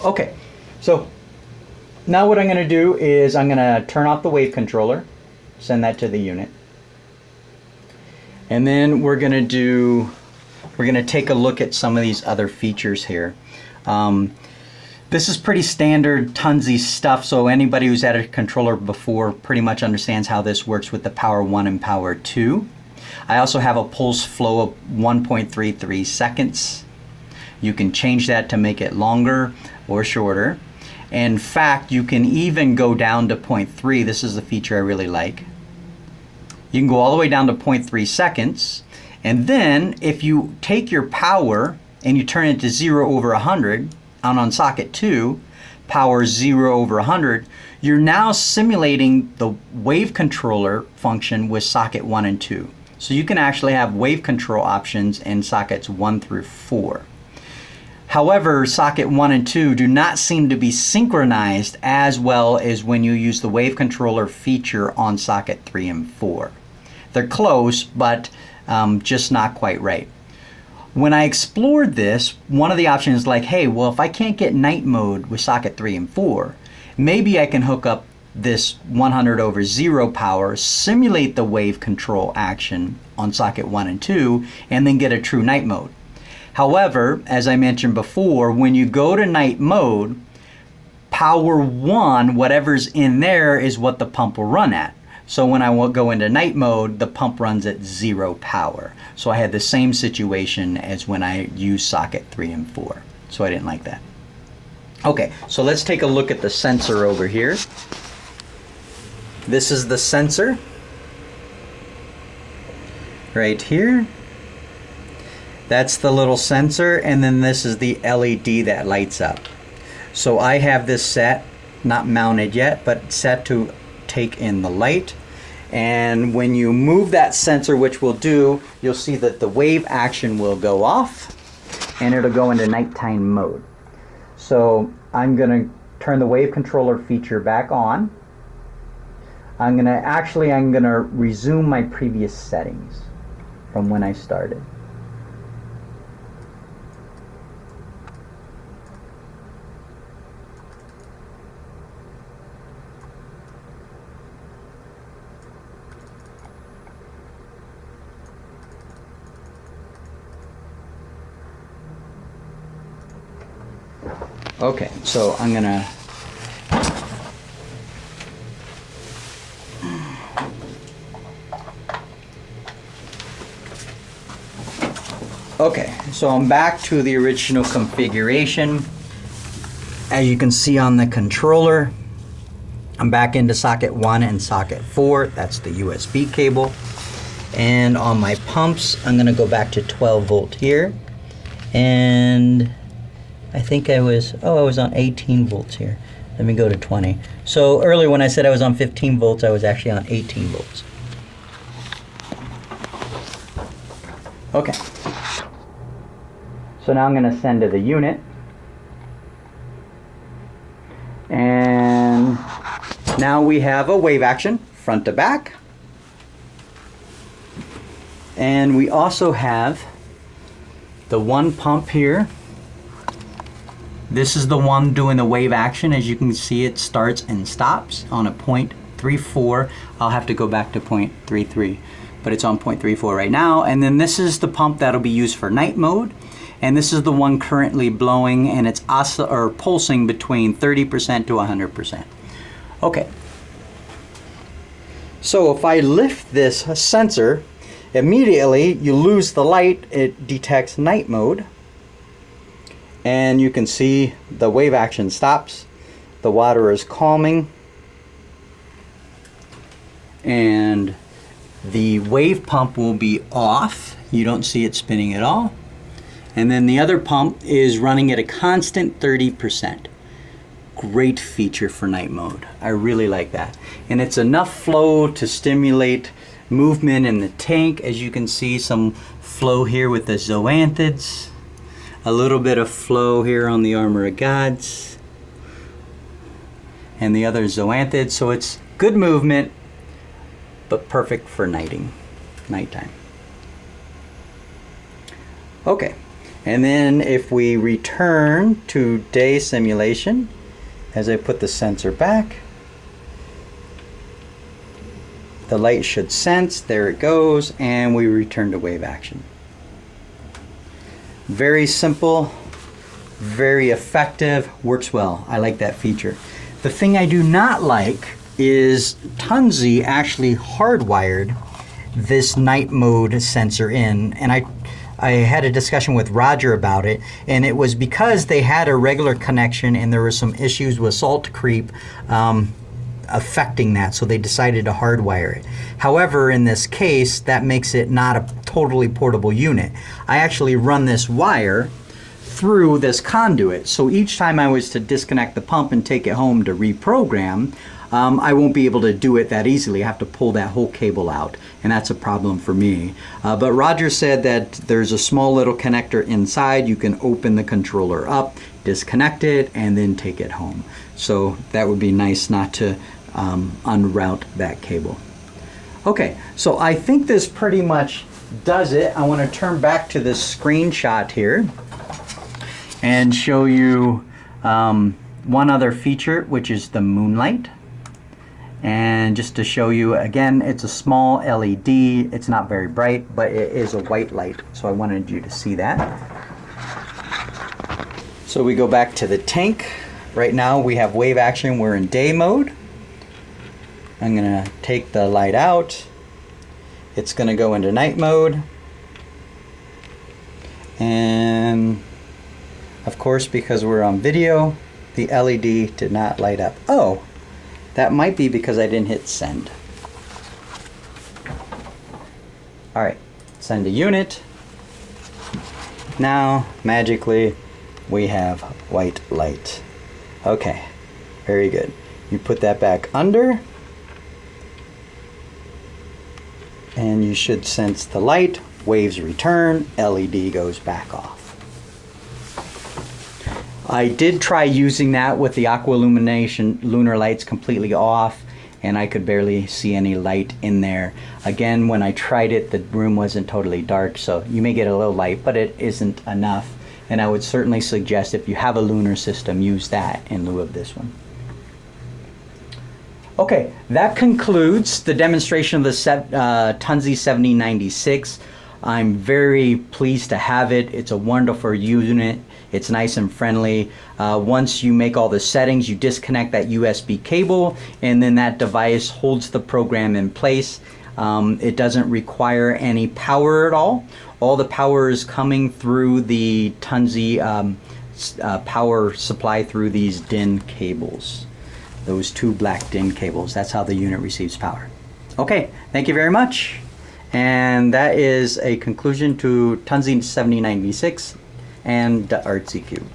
Okay, so now what I'm going to do is I'm going to turn off the wave controller, send that to the unit, and then we're going to take a look at some of these other features here. This is pretty standard Tunze stuff, so anybody who's had a controller before pretty much understands how this works with the power 1 and power 2. I also have a pulse flow of 1.33 seconds. You can change that to make it longer or shorter. In fact, you can even go down to 0.3. This is the feature I really like. You can go all the way down to 0.3 seconds, and then if you take your power and you turn it to 0 over 100, on socket 2, power 0 over 100, you're now simulating the wave controller function with socket 1 and 2. So you can actually have wave control options in sockets 1 through 4. However, socket 1 and 2 do not seem to be synchronized as well as when you use the wave controller feature on socket 3 and 4. They're close, but just not quite right. When I explored this, one of the options is like, hey, well, if I can't get night mode with socket 3 and 4, maybe I can hook up this 100 over 0 power, simulate the wave control action on socket 1 and 2, and then get a true night mode. However, as I mentioned before, when you go to night mode, power 1, whatever's in there, is what the pump will run at. So when I go into night mode, the pump runs at 0 power. So I had the same situation as when I used socket 3 and 4. So I didn't like that. Okay, so let's take a look at the sensor over here. This is the sensor right here. That's the little sensor, and then this is the LED that lights up. So I have this set, not mounted yet, but set to take in the light. And when you move that sensor, which we'll do, you'll see that the wave action will go off and it'll go into nighttime mode. So I'm going to turn the wave controller feature back on. I'm going to resume my previous settings from when I started. Okay, so I'm gonna so I'm back to the original configuration. As you can see on the controller, I'm back into socket 1 and socket 4. That's the USB cable. And on my pumps, I'm gonna go back to 12 volt here. And I think I was on 18 volts here. Let me go to 20. So earlier when I said I was on 15 volts, I was actually on 18 volts. Okay. So now I'm going to send to the unit. And now we have a wave action, front to back. And we also have the one pump here. This is the one doing the wave action. As you can see, it starts and stops on a 0.34. I'll have to go back to 0.33, but it's on 0.34 right now. And then this is the pump that'll be used for night mode. And this is the one currently blowing, and it's pulsing between 30% to 100%. Okay. So if I lift this sensor, immediately you lose the light. It detects night mode. And you can see the wave action stops. The water is calming. And the wave pump will be off. You don't see it spinning at all. And then the other pump is running at a constant 30%. Great feature for night mode. I really like that. And it's enough flow to stimulate movement in the tank. As you can see, some flow here with the zoanthids. A little bit of flow here on the Armor of Gods and the other zoanthids. So it's good movement, but perfect for nighttime. Okay, And then if we return to day simulation, as I put the sensor back, the light should sense, there it goes, and we return to wave action. Very simple, very effective, works well. I like that feature. The thing I do not like is Tunze actually hardwired this night mode sensor in, and I had a discussion with Roger about it, and it was because they had a regular connection and there were some issues with salt creep affecting that, so they decided to hardwire it. However, in this case, that makes it not a totally portable unit. I actually run this wire through this conduit, so each time I was to disconnect the pump and take it home to reprogram, I won't be able to do it that easily. I have to pull that whole cable out, and that's a problem for me. But Roger said that there's a small little connector inside. You can open the controller up, disconnect it, and then take it home. So that would be nice not to unroute that cable. Okay, so I think this pretty much does it. I want to turn back to this screenshot here and show you one other feature, which is the moonlight. And just to show you again, it's a small LED. It's not very bright, but it is a white light, so I wanted you to see that. So we go back to the tank. Right now we have wave action. We're in day mode. I'm gonna take the light out. It's gonna go into night mode. And of course, because we're on video, the LED did not light up. Oh, that might be because I didn't hit send. All right, send a unit. Now, magically, we have white light. Okay, very good. You put that back under, and you should sense the light. Waves return, LED goes back off. I did try using that with the aqua illumination lunar lights completely off, and I could barely see any light in there. Again, when I tried it, the room wasn't totally dark, so you may get a little light, but it isn't enough. And I would certainly suggest, if you have a lunar system, use that in lieu of this one. Okay, that concludes the demonstration of the Tunze 7096. I'm very pleased to have it. It's a wonderful unit. It's nice and friendly. Once you make all the settings, you disconnect that USB cable, and then that device holds the program in place. It doesn't require any power at all. All the power is coming through the Tunze power supply through these DIN cables. Those two black DIN cables. That's how the unit receives power. Okay, thank you very much. And that is a conclusion to Tunze 7096 and the Artsy Cube.